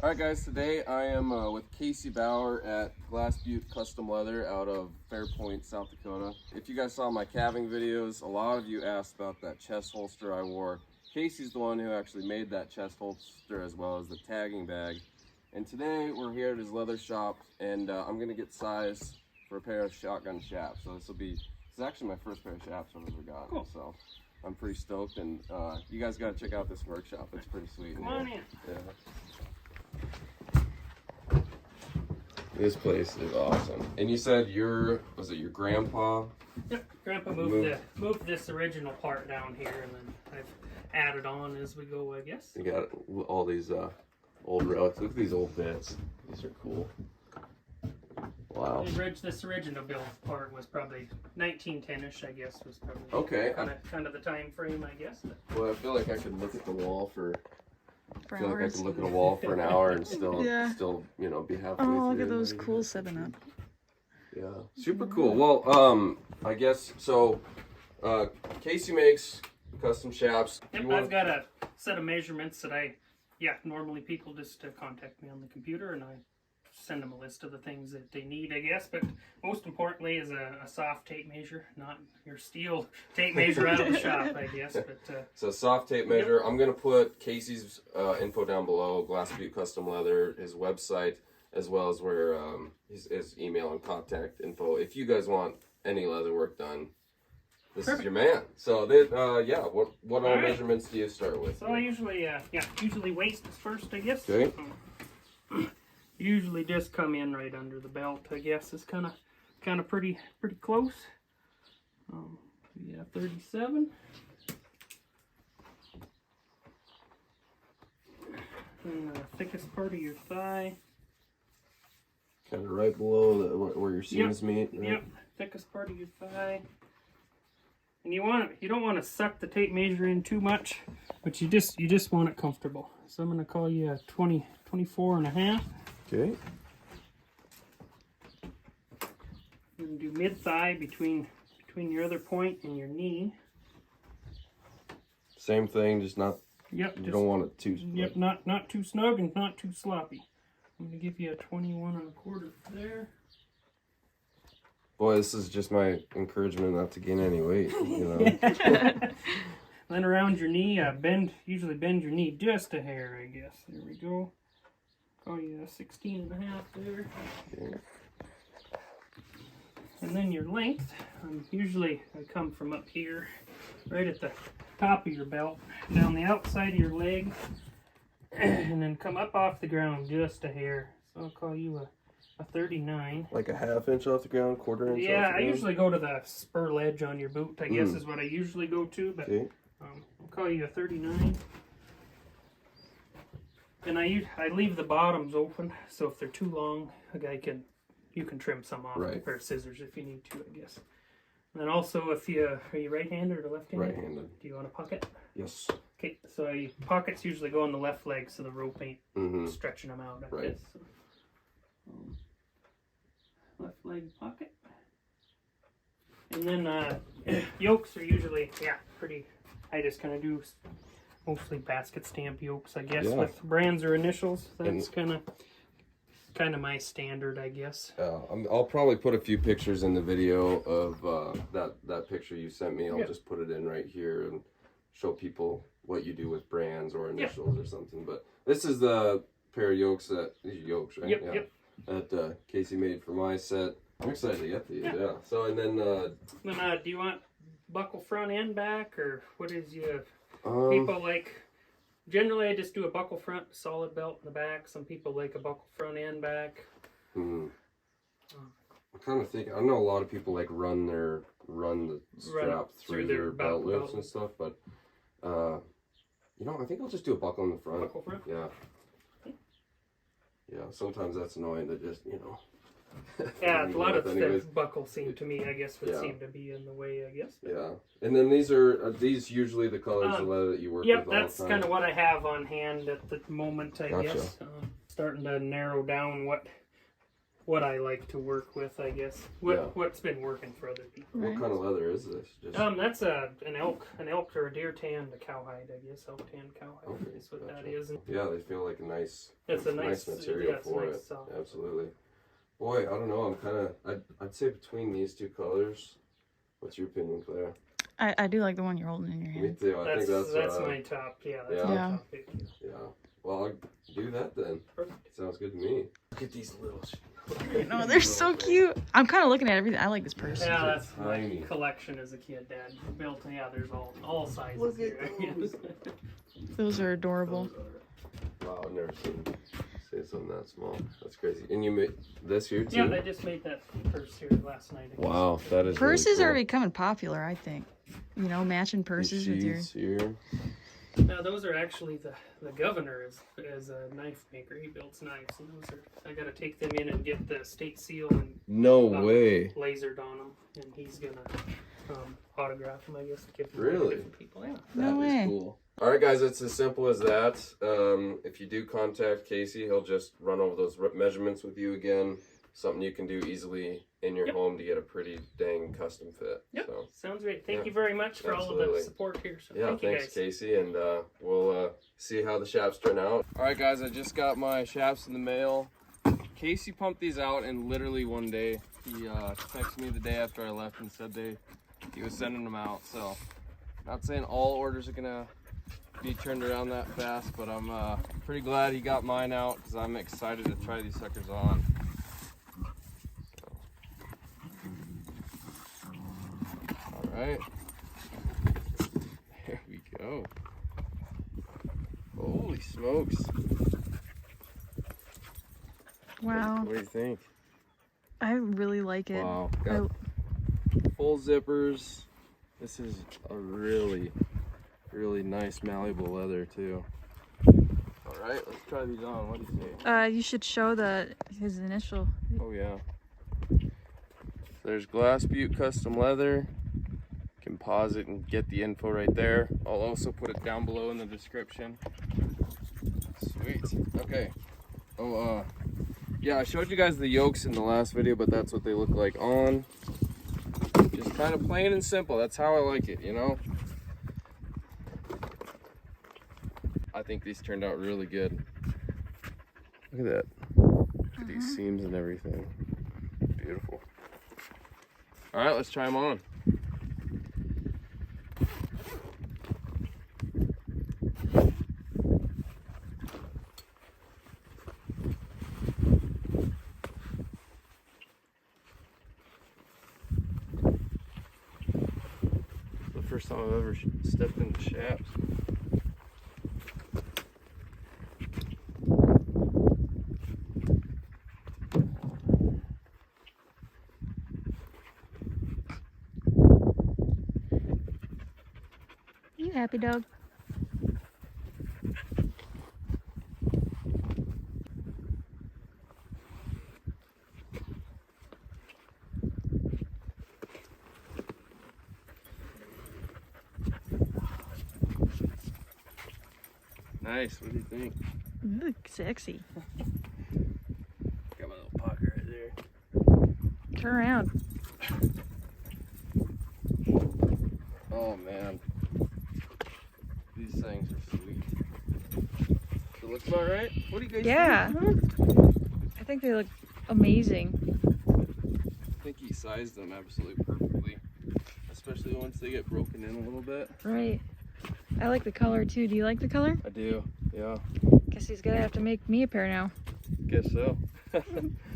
Alright guys, today I am with Casey Bauer at Glassbuttecustomieather out of Fairpoint, South Dakota. If you guys saw my calving videos, a lot of you asked about that chest holster I wore. Casey's the one who actually made that chest holster as well as the tagging bag. And today we're here at his leather shop and I'm going to get size for a pair of shotgun chaps. So this is actually my first pair of chaps I've ever gotten. Cool. So I'm pretty stoked, and you guys got to check out this workshop. It's pretty sweet. Come on in. Yeah. This place is awesome. And you said was it your grandpa? Yep, Grandpa moved this original part down here, and then I've added on as we go, I guess. You got all these old relics. Look at these old bits. These are cool. Wow. This original build part was probably 1910-ish, I guess, was probably okay. kind of the time frame, I guess. But. Well, I feel like I could look at the wall for I feel like I can look at a wall for an hour and still, you know, be halfway through. Oh, look at those cool 7-Up. Yeah, super cool. Well, I guess so. Casey makes custom chaps. Yep, I've got a set of measurements that normally people just contact me on the computer, and I send them a list of the things that they need, I guess. But most importantly is a soft tape measure, not your steel tape measure out of the shop, I guess. But so soft tape measure. Yep. I'm gonna put Casey's info down below, Glassbuttecustomieather, his website, as well as where his email and contact info. If you guys want any leather work done, this is your man. So what all measurements do you start with? So I usually waist is first, I guess. Okay. Usually just come in right under the belt, I guess. It's kind of pretty close. 37. And the thickest part of your thigh. Kind of right below where your seams meet. Right? Yep, thickest part of your thigh. And you don't want to suck the tape measure in too much, but you just want it comfortable. So I'm going to call you a 24 and a half. Okay. You're going to do mid-thigh between your other point and your knee. Same thing, just not. Yep. You don't want it too. Yep, not too snug and not too sloppy. I'm going to give you a 21 and a quarter there. Boy, this is just my encouragement not to gain any weight. You know. Then around your knee, usually bend your knee just a hair, I guess. There we go. Call you a 16 and a half there. Okay. And then your length, usually I come from up here, right at the top of your belt, down the outside of your leg, and then come up off the ground just a hair. So I'll call you a 39. Like a half inch off the ground, quarter inch off the Yeah, ground? I usually go to the spur ledge on your boot, I guess is what I usually go to, but I'll call you a 39. And I leave the bottoms open, so if they're too long, you can trim some off with a pair of scissors if you need to, I guess. And then also, are you right-handed or left-handed? Right-handed. Do you want a pocket? Yes. Okay, so pockets usually go on the left leg, so the rope ain't stretching them out, I guess. So, left leg pocket. And then yokes are usually, pretty, I just kind of do mostly basket stamp yokes, I guess, with brands or initials. That's kind of my standard, I guess. I'll probably put a few pictures in the video of that picture you sent me. I'll just put it in right here and show people what you do with brands or initials or something. But this is the pair of yokes these are yokes, right? Yep. That Casey made for my set. I'm excited to get these. Yeah. So and then. Do you want buckle front and back, or what is you? People like, generally I just do a buckle front, solid belt in the back. Some people like a buckle front and back. I'm kind of thinking, I know a lot of people like run the strap through their belt loops and stuff, but I think I'll just do a buckle in the front. Buckle front? Yeah. Yeah, sometimes that's annoying to just, Yeah, a lot of stiff buckles seem to me, I guess, would seem to be in the way, I guess. Yeah. And then are these usually the colors of leather that you work with all the time? Yep, that's kind of what I have on hand at the moment, I guess. Starting to narrow down what what I like to work with, I guess. What's been working for other people. What kind of leather is this? Just... That's an elk or a deer tan, a cowhide, I guess. Elk tan cowhide is what that is. Yeah, they feel like a nice. It's a nice material for nice, it. soft. Absolutely. Boy, I don't know. I'm kind of. I'd say between these two colors. What's your opinion, Claire? I do like the one you're holding in your hand. Me too. I think that's my top. Yeah, that's my top pick. Yeah. Well, I'll do that then. Perfect. Sounds good to me. Look at these little. No, they're so cute. I'm kind of looking at everything. I like this purse. Yeah, that's tiny. my collection as a kid, Dad. Built. Yeah, there's all sizes. Look at here. those. Those are adorable. Wow, I've never seen something that small. That's crazy. And you made this here too? Yeah, I just made that purse here last night. Wow, that is Purses really cool. are becoming popular, I think. You know, matching purses with your... Here. Now those are actually the governor is a knife maker. He builds knives, and those are I got to take them in and get the state seal and No way. lasered on them, and he's gonna autograph them, I guess, to give them Really? to different people. Yeah. No way. That is cool. All right, guys, it's as simple as that. If you do contact Casey, he'll just run over those measurements with you again. Something you can do easily in your home to get a pretty dang custom fit. Yep. So, Sounds great. Thank you very much for all of the support here. So yeah, thank you thanks, guys. Casey, and we'll see how the chaps turn out. All right, guys, I just got my chaps in the mail. Casey pumped these out in literally one day. He texted me the day after I left and said he was sending them out. So, not saying all orders are gonna be turned around that fast, but I'm pretty glad he got mine out because I'm excited to try these suckers on. All right, there we go. Holy smokes! Wow. What do you think? I really like it. Wow, got full zippers. This is a really nice malleable leather too. All right, let's try these on. What do you think? You should show his initial. Oh yeah. There's Glassbutte Custom Leather. You can pause it and get the info right there. I'll also put it down below in the description. Sweet. Okay. Oh, yeah, I showed you guys the yokes in the last video, but that's what they look like on. Just kind of plain and simple. That's how I like it, you know? I think these turned out really good. Look at that. Look at these seams and everything. Beautiful. All right, let's try them on. The first time I've ever stepped into chaps. You happy, dog? Nice, what do you think? You look sexy. Got my little pocket right there. Turn around. Oh man, these things are sweet. It looks about right. What do you guys Yeah. think? I think they look amazing. I think he sized them absolutely perfectly, especially once they get broken in a little bit. Right. I like the color too. Do you like the color? I do, yeah. Guess he's gonna have to make me a pair now. Guess so.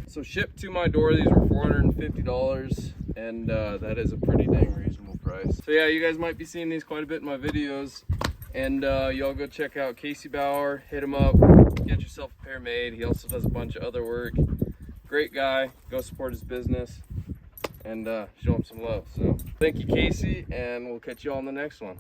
So shipped to my door, these were $450, and that is a pretty dang reasonable price. So yeah, you guys might be seeing these quite a bit in my videos, and y'all go check out Casey Bauer, hit him up, get yourself a pair made. He also does a bunch of other work. Great guy, go support his business, and show him some love. So thank you, Casey, and we'll catch you all on the next one.